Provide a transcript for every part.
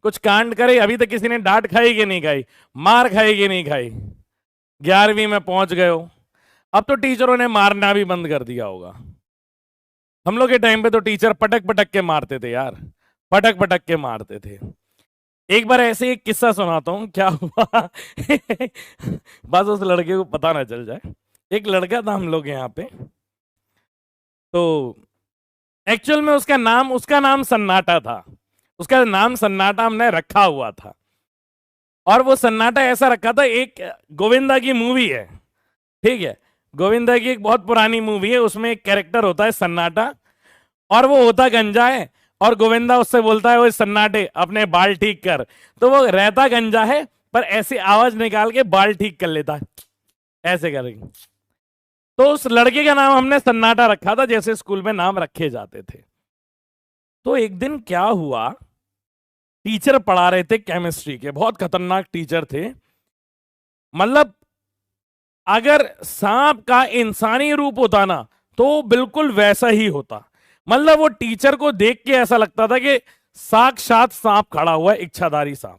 कुछ कांड करे, अभी तक किसी ने डांट खाई कि नहीं खाई, मार खाई कि नहीं खाई। 11वीं में पहुंच गए हो, अब तो टीचरों ने मारना भी बंद कर दिया होगा। हम लोग के टाइम पे तो टीचर पटक पटक के मारते थे यार, पटक पटक के मारते थे। एक बार ऐसे एक किस्सा सुनाता हूं, क्या हुआ बस उस लड़के को पता ना चल जाए। एक लड़का था हम लोग यहाँ पे, तो एक्चुअल में उसका नाम सन्नाटा था। उसका नाम सन्नाटा हमने रखा हुआ था, और वो सन्नाटा ऐसा रखा था, एक गोविंदा की मूवी है, ठीक है, गोविंदा की एक बहुत पुरानी मूवी है, उसमें एक कैरेक्टर होता है सन्नाटा, और वो होता गंजा है, और गोविंदा उससे बोलता है वो सन्नाटे अपने बाल ठीक कर, तो वो रहता गंजा है पर ऐसी आवाज निकाल के बाल ठीक कर लेता है, ऐसे करेंगे। तो उस लड़के का नाम हमने सन्नाटा रखा था, जैसे स्कूल में नाम रखे जाते थे। तो एक दिन क्या हुआ, टीचर पढ़ा रहे थे केमिस्ट्री के, बहुत खतरनाक टीचर थे। मतलब अगर सांप का इंसानी रूप होता ना तो बिल्कुल वैसा ही होता। मतलब वो टीचर को देख के ऐसा लगता था कि साक्षात सांप खड़ा हुआ है, इच्छाधारी सांप,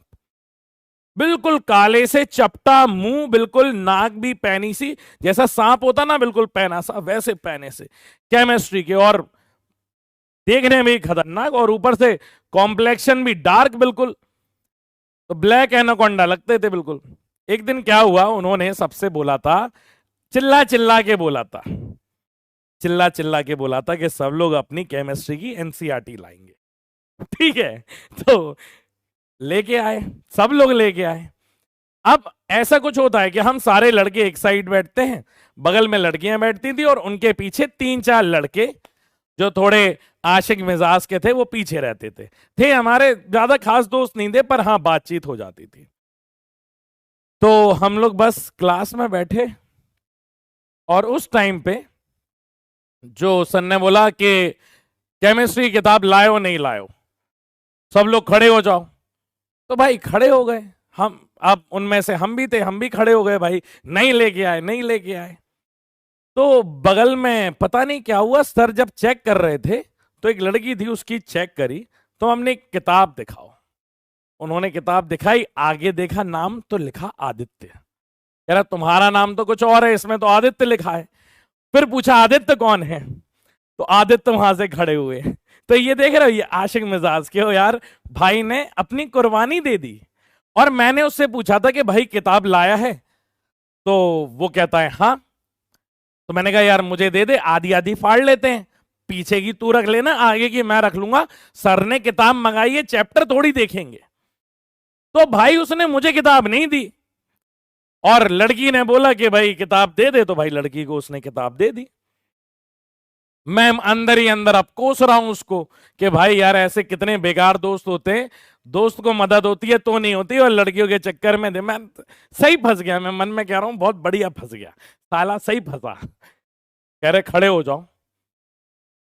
बिल्कुल काले से चपटा मुंह, बिल्कुल नाक भी पैनी सी, जैसा सांप होता ना बिल्कुल पैना सा, वैसे पैने से केमिस्ट्री के, और देखने में भी खतरनाक, और ऊपर से कॉम्प्लेक्शन भी डार्क बिल्कुल, तो ब्लैक एनाकोंडा लगते थे बिल्कुल। एक दिन क्या हुआ, उन्होंने सबसे बोला था, चिल्ला चिल्ला के बोला था, चिल्ला चिल्ला के बोला था कि सब लोग अपनी केमिस्ट्री की एनसीईआरटी लाएंगे, ठीक है। तो लेके आए, सब लोग लेके आए। अब ऐसा कुछ होता है कि हम सारे लड़के एक साइड बैठते हैं, बगल में लड़कियां बैठती थी, और उनके पीछे 3-4 लड़के जो थोड़े आशिक मिजाज के थे वो पीछे रहते थे हमारे ज्यादा खास दोस्त नहीं थे, पर हाँ बातचीत हो जाती थी। तो हम लोग बस क्लास में बैठे, और उस टाइम पे जो सर ने बोला कि केमिस्ट्री की किताब लायो नहीं लायो, सब लोग खड़े हो जाओ। तो भाई खड़े हो गए हम, अब उनमें से हम भी थे, हम भी खड़े हो गए, भाई नहीं लेके आए, नहीं लेके आए। तो बगल में पता नहीं क्या हुआ, सर जब चेक कर रहे थे तो एक लड़की थी, उसकी चेक करी, तो हमने एक किताब दिखाओ, उन्होंने किताब दिखाई, आगे देखा नाम तो लिखा आदित्य, कह रहा तुम्हारा नाम तो कुछ और है, इसमें तो आदित्य लिखा है। फिर पूछा आदित्य कौन है, तो आदित्य वहां से खड़े हुए। तो ये देख रहे हो, ये आशिक मिजाज के हो यार, भाई ने अपनी कुर्बानी दे दी। और मैंने उससे पूछा था कि भाई किताब लाया है, तो वो कहता है हाँ। तो मैंने कहा यार मुझे दे दे, आधी आधी फाड़ लेते हैं, पीछे की तू रख लेना, आगे की मैं रख लूंगा, सर ने किताब मंगाई है, चैप्टर थोड़ी देखेंगे। तो भाई उसने मुझे किताब नहीं दी, और लड़की ने बोला कि भाई किताब दे दे, तो भाई लड़की को उसने किताब दे दी। मैं अंदर ही अंदर अब कोस रहा हूं उसको कि भाई यार ऐसे कितने बेकार दोस्त होते हैं, दोस्त को मदद होती है तो नहीं होती, और लड़कियों के चक्कर में मैं सही फंस गया, मैं मन में कह रहा हूं बहुत बढ़िया फंस गया, साला सही फंसा। कह रहे खड़े हो जाओ,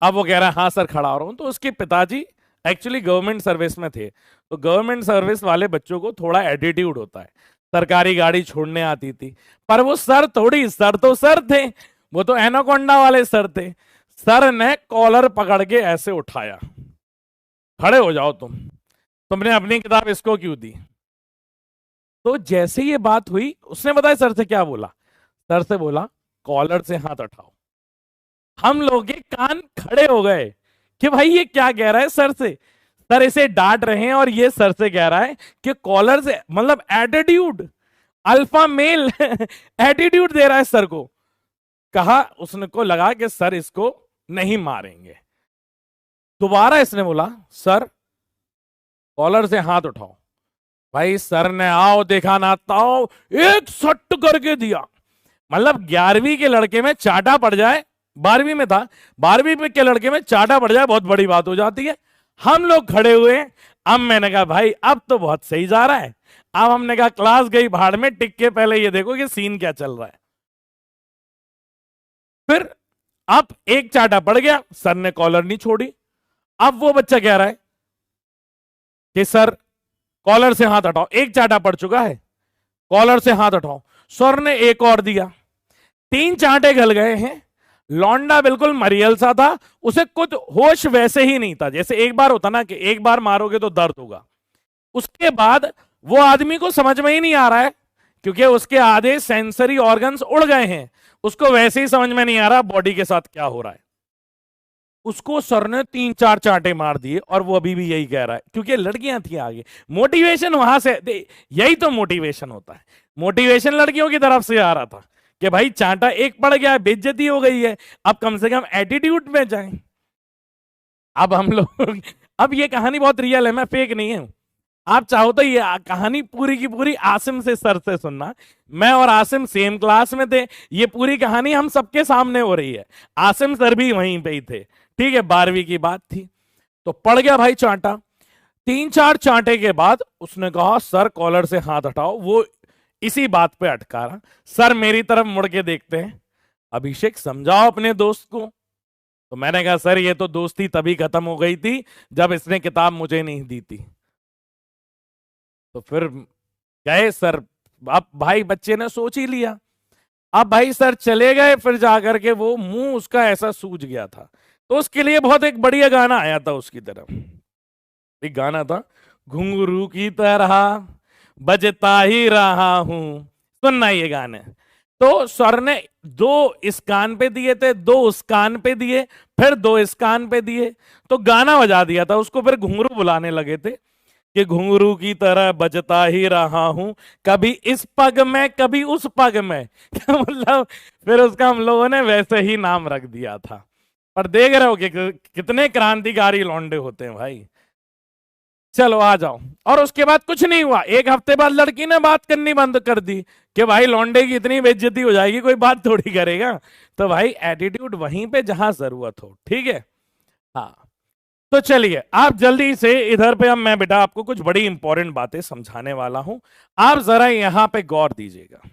अब वो कह रहा है हाँ सर खड़ा हो रहा हूं। तो उसके पिताजी एक्चुअली गवर्नमेंट सर्विस में थे, तो गवर्नमेंट सर्विस वाले बच्चों को थोड़ा एटीट्यूड होता है, सरकारी गाड़ी छोड़ने आती थी, पर वो सर थोड़ी, सर तो सर थे, वो तो एनाकोंडा वाले सर थे। सर ने कॉलर पकड़ के ऐसे उठाया, खड़े हो जाओ तुमने अपनी किताब इसको क्यों दी। तो जैसे ये बात हुई, उसने बताया सर से क्या बोला, सर से बोला कॉलर से हाथ उठाओ। हम लोग के कान खड़े हो गए कि भाई ये क्या कह रहा है सर से, सर इसे डांट रहे हैं और ये सर से कह रहा है कि कॉलर से, मतलब एटीट्यूड, अल्फा मेल एटीट्यूड दे रहा है सर को। कहा, उसने को लगा कि सर इसको नहीं मारेंगे। दोबारा इसने बोला सर कॉलर से हाथ उठाओ। भाई सर ने आओ देखा ना ताओ एक सट करके दिया, मतलब 11वीं के लड़के में चाटा पड़ जाए, 12वीं में था, 12वीं के लड़के में चाटा पड़ जाए बहुत बड़ी बात हो जाती है। हम लोग खड़े हुए, अब मैंने कहा भाई अब तो बहुत सही जा रहा है। अब हमने कहा क्लास गई भाड़ में, टिक के पहले ये देखो कि सीन क्या चल रहा है। फिर अब एक चाटा पड़ गया, सर ने कॉलर नहीं छोड़ी। अब वो बच्चा कह रहा है कि सर कॉलर से हाथ हटाओ, एक चाटा पड़ चुका है, कॉलर से हाथ हटाओ। सर ने एक और दिया, 3 चांटे गल गए हैं। लौंडा बिल्कुल मरियल सा था, उसे कुछ होश वैसे ही नहीं था, जैसे एक बार होता ना कि एक बार मारोगे तो दर्द होगा, उसके बाद वो आदमी को समझ में ही नहीं आ रहा है, क्योंकि उसके आधे सेंसरी ऑर्गन्स उड़ गए हैं, उसको वैसे ही समझ में नहीं आ रहा बॉडी के साथ क्या हो रहा है। उसको सर ने 3-4 चांटे मार दिए और वो अभी भी यही कह रहा है, क्योंकि लड़कियां थी आगे। मोटिवेशन वहां से यही तो मोटिवेशन होता है। मोटिवेशन लड़कियों की तरफ से आ रहा था कि भाई चांटा एक पड़ गया, बेइज्जती हो गई है, अब कम से कम एटीट्यूड में जाएं। अब हम लोग अब ये कहानी बहुत रियल है, मैं फेक नहीं हूं। आप चाहो तो ये कहानी पूरी की पूरी आसिम से सर से सुनना। मैं और आसिम सेम क्लास में थे, ये पूरी कहानी हम सबके सामने हो रही है, आसिम सर भी वहीं पे ही थे, ठीक है, 12वीं की बात थी। तो पड़ गया भाई चांटा। 3-4 चांटे के बाद उसने कहा सर कॉलर से हाथ हटाओ। वो इसी बात पे अटका रहा। सर मेरी तरफ मुड़ के देखते हैं, अभिषेक समझाओ अपने दोस्त को। तो मैंने कहा सर ये तो दोस्ती तभी खत्म हो गई थी जब इसने किताब मुझे नहीं दी थी। तो फिर गए सर, अब भाई बच्चे ने सोच ही लिया। अब भाई सर चले गए, फिर जाकर के वो मुंह उसका ऐसा सूज गया था, तो उसके लिए बहुत एक बढ़िया गाना आया था उसकी तरफ। एक गाना था, घुंघरू की तरह बजता ही रहा हूं, सुनना ये गाने। तो सर ने 2 इस कान पे दिए थे, 2 उस कान पे दिए, फिर 2 इस कान पे दिए, तो गाना बजा दिया था उसको। फिर घुंघरू बुलाने लगे थे कि घुंघरू की तरह बजता ही रहा हूं, कभी इस पग में कभी उस पग में मतलब फिर उसका हम लोगों ने वैसे ही नाम रख दिया था। पर देख रहे हो कि कितने क्रांतिकारी लौंडे होते हैं भाई। चलो आ जाओ। और उसके बाद कुछ नहीं हुआ, 1 हफ्ते बाद लड़की ने बात करनी बंद कर दी कि भाई लौंडे की इतनी बेइज्जती हो जाएगी, कोई बात थोड़ी करेगा। तो भाई एटीट्यूड वहीं पे जहां जरूरत हो, ठीक है। हाँ, तो चलिए आप जल्दी से इधर पे, अब मैं बेटा आपको कुछ बड़ी इंपॉर्टेंट बातें समझाने वाला हूं, आप जरा यहां पे गौर दीजिएगा।